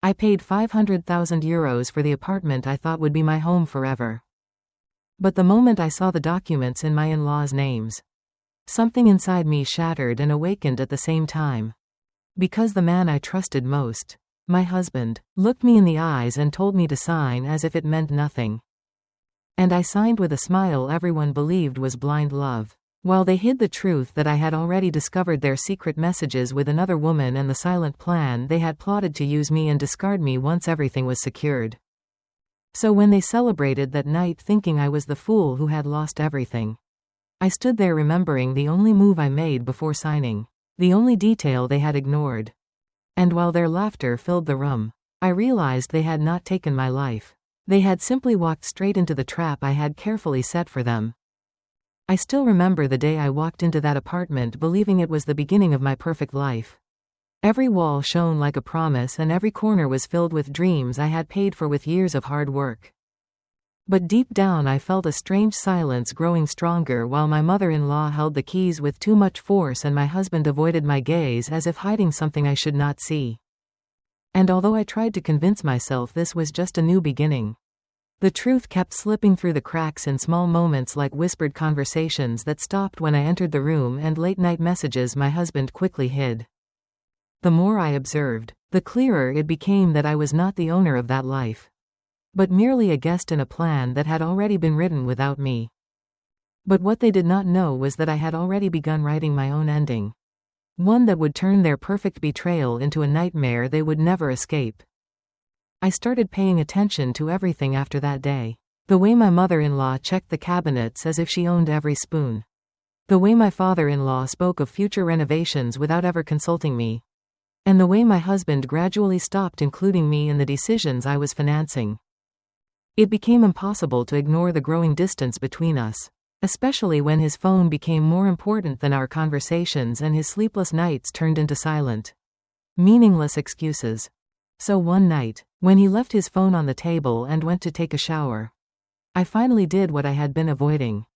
I paid €500,000 for the apartment I thought would be my home forever. But the moment I saw the documents in my in-laws' names, something inside me shattered and awakened at the same time. Because the man I trusted most, my husband, looked me in the eyes and told me to sign as if it meant nothing. And I signed with a smile everyone believed was blind love, while they hid the truth that I had already discovered their secret messages with another woman and the silent plan they had plotted to use me and discard me once everything was secured. So when they celebrated that night thinking I was the fool who had lost everything, I stood there remembering the only move I made before signing, the only detail they had ignored. And while their laughter filled the room, I realized they had not taken my life. They had simply walked straight into the trap I had carefully set for them. I still remember the day I walked into that apartment believing it was the beginning of my perfect life. Every wall shone like a promise and every corner was filled with dreams I had paid for with years of hard work. But deep down I felt a strange silence growing stronger while my mother-in-law held the keys with too much force and my husband avoided my gaze as if hiding something I should not see. And although I tried to convince myself this was just a new beginning, the truth kept slipping through the cracks in small moments like whispered conversations that stopped when I entered the room and late-night messages my husband quickly hid. The more I observed, the clearer it became that I was not the owner of that life, but merely a guest in a plan that had already been written without me. But what they did not know was that I had already begun writing my own ending. One that would turn their perfect betrayal into a nightmare they would never escape. I started paying attention to everything after that day. The way my mother-in-law checked the cabinets as if she owned every spoon. The way my father-in-law spoke of future renovations without ever consulting me. And the way my husband gradually stopped including me in the decisions I was financing. It became impossible to ignore the growing distance between us, especially when his phone became more important than our conversations and his sleepless nights turned into silent, meaningless excuses. So one night, when he left his phone on the table and went to take a shower, I finally did what I had been avoiding.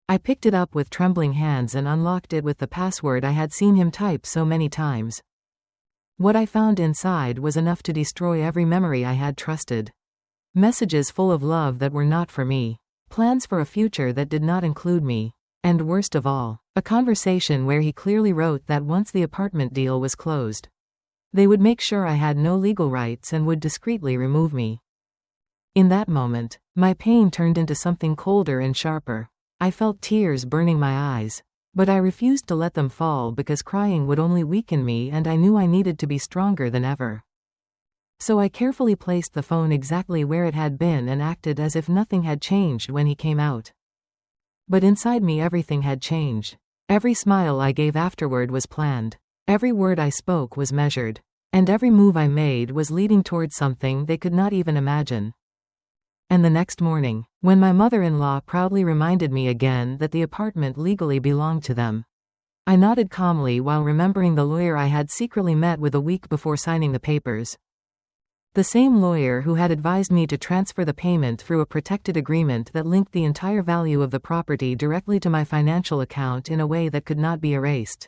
I picked it up with trembling hands and unlocked it with the password I had seen him type so many times. What I found inside was enough to destroy every memory I had trusted. Messages full of love that were not for me. Plans for a future that did not include me. And worst of all, a conversation where he clearly wrote that once the apartment deal was closed, they would make sure I had no legal rights and would discreetly remove me. In that moment, my pain turned into something colder and sharper. I felt tears burning my eyes. But I refused to let them fall because crying would only weaken me and I knew I needed to be stronger than ever. So I carefully placed the phone exactly where it had been and acted as if nothing had changed when he came out. But inside me everything had changed. Every smile I gave afterward was planned. Every word I spoke was measured. And every move I made was leading towards something they could not even imagine. And the next morning, when my mother-in-law proudly reminded me again that the apartment legally belonged to them, I nodded calmly while remembering the lawyer I had secretly met with a week before signing the papers. The same lawyer who had advised me to transfer the payment through a protected agreement that linked the entire value of the property directly to my financial account in a way that could not be erased.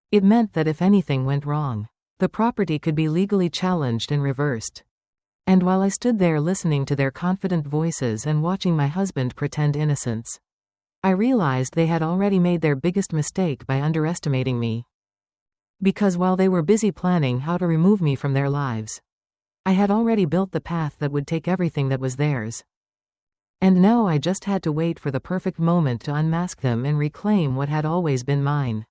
It meant that if anything went wrong, the property could be legally challenged and reversed. And while I stood there listening to their confident voices and watching my husband pretend innocence, I realized they had already made their biggest mistake by underestimating me. Because while they were busy planning how to remove me from their lives, I had already built the path that would take everything that was theirs. And now I just had to wait for the perfect moment to unmask them and reclaim what had always been mine.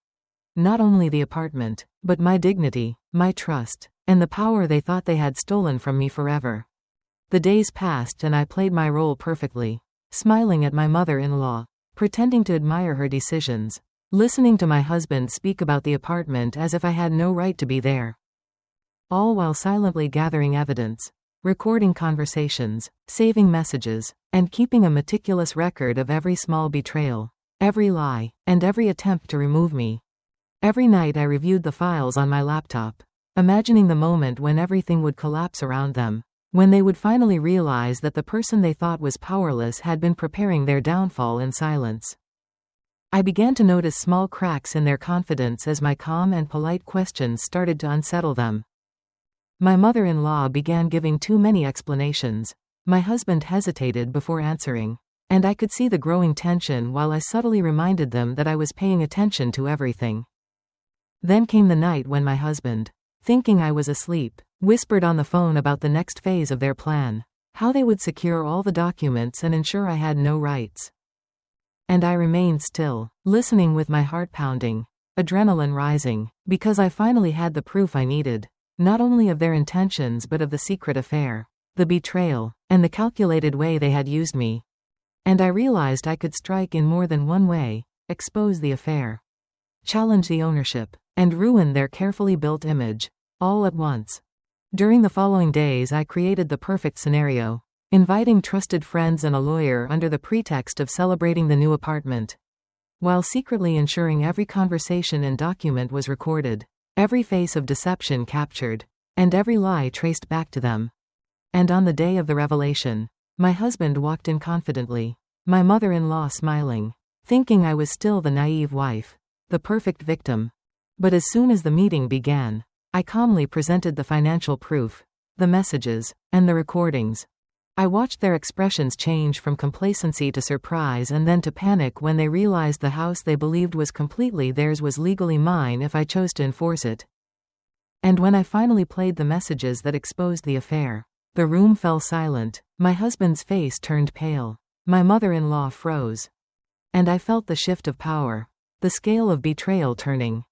Not only the apartment, but my dignity, my trust, and the power they thought they had stolen from me forever. The days passed and I played my role perfectly, smiling at my mother-in-law, pretending to admire her decisions, listening to my husband speak about the apartment as if I had no right to be there. All while silently gathering evidence, recording conversations, saving messages, and keeping a meticulous record of every small betrayal, every lie, and every attempt to remove me. Every night I reviewed the files on my laptop, imagining the moment when everything would collapse around them, when they would finally realize that the person they thought was powerless had been preparing their downfall in silence. I began to notice small cracks in their confidence as my calm and polite questions started to unsettle them. My mother-in-law began giving too many explanations. My husband hesitated before answering, and I could see the growing tension while I subtly reminded them that I was paying attention to everything. Then came the night when my husband, thinking I was asleep, whispered on the phone about the next phase of their plan, how they would secure all the documents and ensure I had no rights. And I remained still, listening with my heart pounding, adrenaline rising, because I finally had the proof I needed, not only of their intentions but of the secret affair, the betrayal, and the calculated way they had used me. And I realized I could strike in more than one way: expose the affair, challenge the ownership, and ruin their carefully built image, all at once. During the following days I created the perfect scenario, inviting trusted friends and a lawyer under the pretext of celebrating the new apartment, while secretly ensuring every conversation and document was recorded, every face of deception captured, and every lie traced back to them. And on the day of the revelation, my husband walked in confidently, my mother-in-law smiling, thinking I was still the naive wife, the perfect victim. But as soon as the meeting began, I calmly presented the financial proof, the messages, and the recordings. I watched their expressions change from complacency to surprise and then to panic when they realized the house they believed was completely theirs was legally mine if I chose to enforce it. And when I finally played the messages that exposed the affair, the room fell silent, my husband's face turned pale, my mother-in-law froze. And I felt the shift of power, the scale of betrayal turning.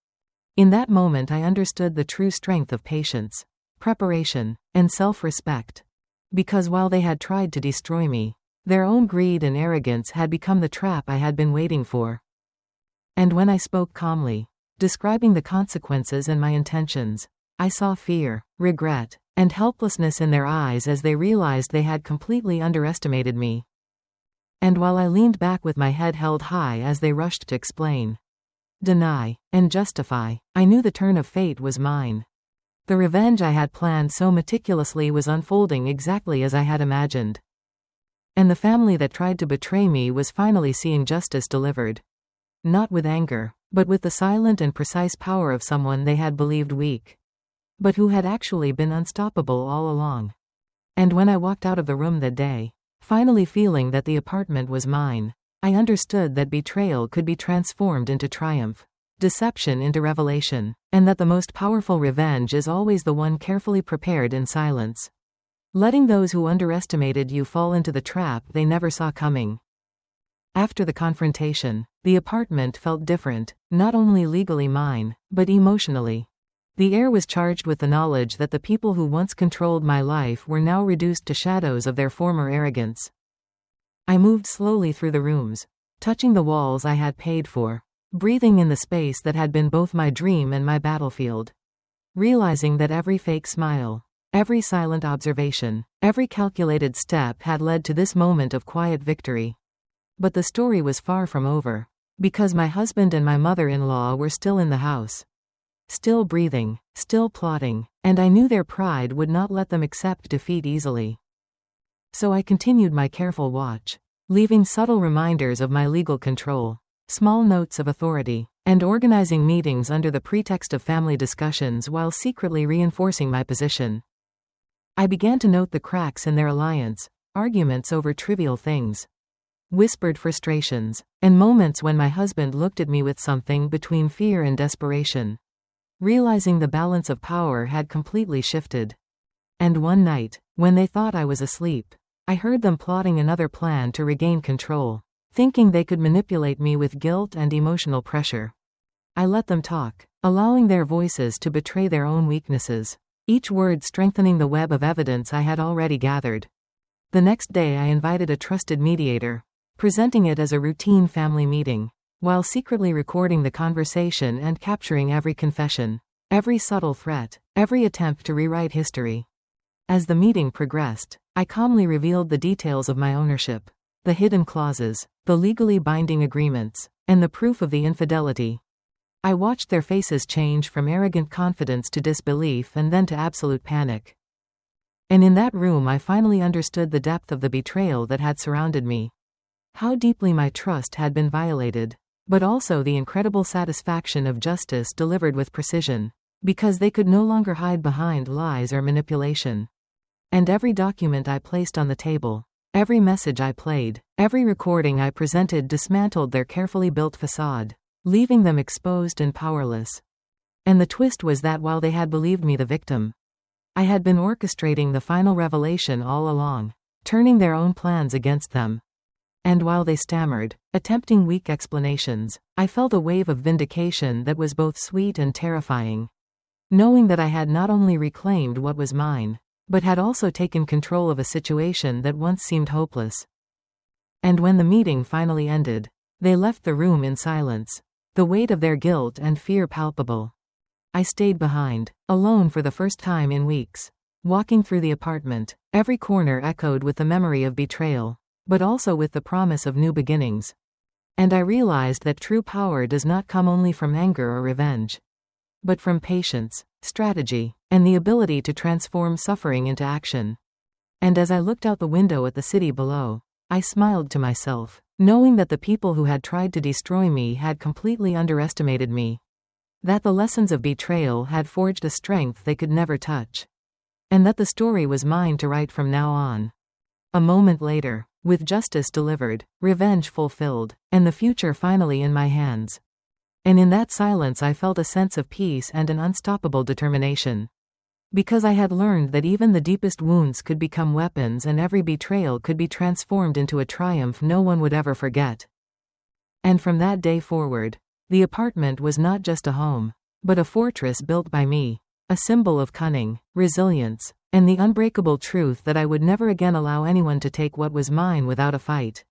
In that moment I understood the true strength of patience, preparation, and self-respect. Because while they had tried to destroy me, their own greed and arrogance had become the trap I had been waiting for. And when I spoke calmly, describing the consequences and my intentions, I saw fear, regret, and helplessness in their eyes as they realized they had completely underestimated me. And while I leaned back with my head held high as they rushed to explain, deny, and justify, I knew the turn of fate was mine. The revenge I had planned so meticulously was unfolding exactly as I had imagined. And the family that tried to betray me was finally seeing justice delivered. Not with anger, but with the silent and precise power of someone they had believed weak, but who had actually been unstoppable all along. And when I walked out of the room that day, finally feeling that the apartment was mine, I understood that betrayal could be transformed into triumph, deception into revelation, and that the most powerful revenge is always the one carefully prepared in silence, letting those who underestimated you fall into the trap they never saw coming. After the confrontation, the apartment felt different, not only legally mine, but emotionally. The air was charged with the knowledge that the people who once controlled my life were now reduced to shadows of their former arrogance. I moved slowly through the rooms, touching the walls I had paid for, breathing in the space that had been both my dream and my battlefield, realizing that every fake smile, every silent observation, every calculated step had led to this moment of quiet victory. But the story was far from over, because my husband and my mother-in-law were still in the house, still breathing, still plotting, and I knew their pride would not let them accept defeat easily. So I continued my careful watch, leaving subtle reminders of my legal control, small notes of authority, and organizing meetings under the pretext of family discussions while secretly reinforcing my position. I began to note the cracks in their alliance, arguments over trivial things, whispered frustrations, and moments when my husband looked at me with something between fear and desperation, realizing the balance of power had completely shifted. And one night, when they thought I was asleep, I heard them plotting another plan to regain control, thinking they could manipulate me with guilt and emotional pressure. I let them talk, allowing their voices to betray their own weaknesses, each word strengthening the web of evidence I had already gathered. The next day I invited a trusted mediator, presenting it as a routine family meeting, while secretly recording the conversation and capturing every confession, every subtle threat, every attempt to rewrite history. As the meeting progressed, I calmly revealed the details of my ownership, the hidden clauses, the legally binding agreements, and the proof of the infidelity. I watched their faces change from arrogant confidence to disbelief and then to absolute panic. And in that room I finally understood the depth of the betrayal that had surrounded me. How deeply my trust had been violated, but also the incredible satisfaction of justice delivered with precision. because they could no longer hide behind lies or manipulation. And every document I placed on the table, every message I played, every recording I presented dismantled their carefully built facade, leaving them exposed and powerless. And the twist was that while they had believed me the victim, I had been orchestrating the final revelation all along, turning their own plans against them. And while they stammered, attempting weak explanations, I felt a wave of vindication that was both sweet and terrifying, knowing that I had not only reclaimed what was mine, but had also taken control of a situation that once seemed hopeless. And when the meeting finally ended, they left the room in silence, the weight of their guilt and fear palpable. I stayed behind, alone for the first time in weeks. Walking through the apartment, every corner echoed with the memory of betrayal, but also with the promise of new beginnings. And I realized that true power does not come only from anger or revenge, but from patience, strategy, and the ability to transform suffering into action. And as I looked out the window at the city below, I smiled to myself, knowing that the people who had tried to destroy me had completely underestimated me, that the lessons of betrayal had forged a strength they could never touch, and that the story was mine to write from now on. A moment later, with justice delivered, revenge fulfilled, and the future finally in my hands. And in that silence I felt a sense of peace and an unstoppable determination. Because I had learned that even the deepest wounds could become weapons and every betrayal could be transformed into a triumph no one would ever forget. And from that day forward, the apartment was not just a home, but a fortress built by me, a symbol of cunning, resilience, and the unbreakable truth that I would never again allow anyone to take what was mine without a fight.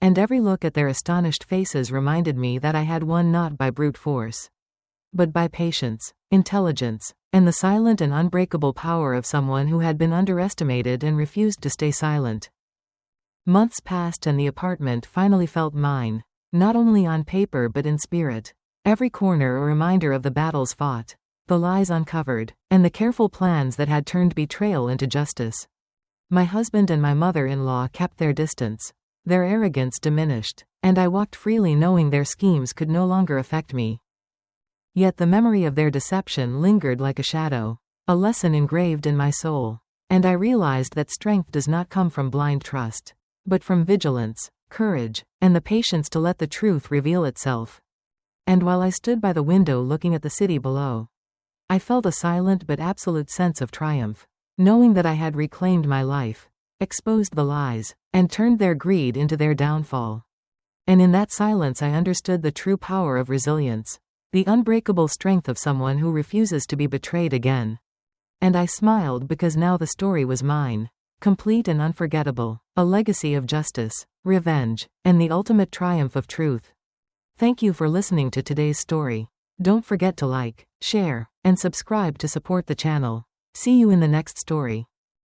And every look at their astonished faces reminded me that I had won not by brute force, but by patience, intelligence, and the silent and unbreakable power of someone who had been underestimated and refused to stay silent. Months passed and the apartment finally felt mine, not only on paper but in spirit. Every corner a reminder of the battles fought, the lies uncovered, and the careful plans that had turned betrayal into justice. My husband and my mother-in-law kept their distance, their arrogance diminished, and I walked freely knowing their schemes could no longer affect me. Yet the memory of their deception lingered like a shadow, a lesson engraved in my soul, and I realized that strength does not come from blind trust, but from vigilance, courage, and the patience to let the truth reveal itself. And while I stood by the window looking at the city below, I felt a silent but absolute sense of triumph, knowing that I had reclaimed my life, exposed the lies, and turned their greed into their downfall. And in that silence I understood the true power of resilience, the unbreakable strength of someone who refuses to be betrayed again. And I smiled because now the story was mine, complete and unforgettable, a legacy of justice, revenge, and the ultimate triumph of truth. Thank you for listening to today's story. Don't forget to like, share, and subscribe to support the channel. See you in the next story.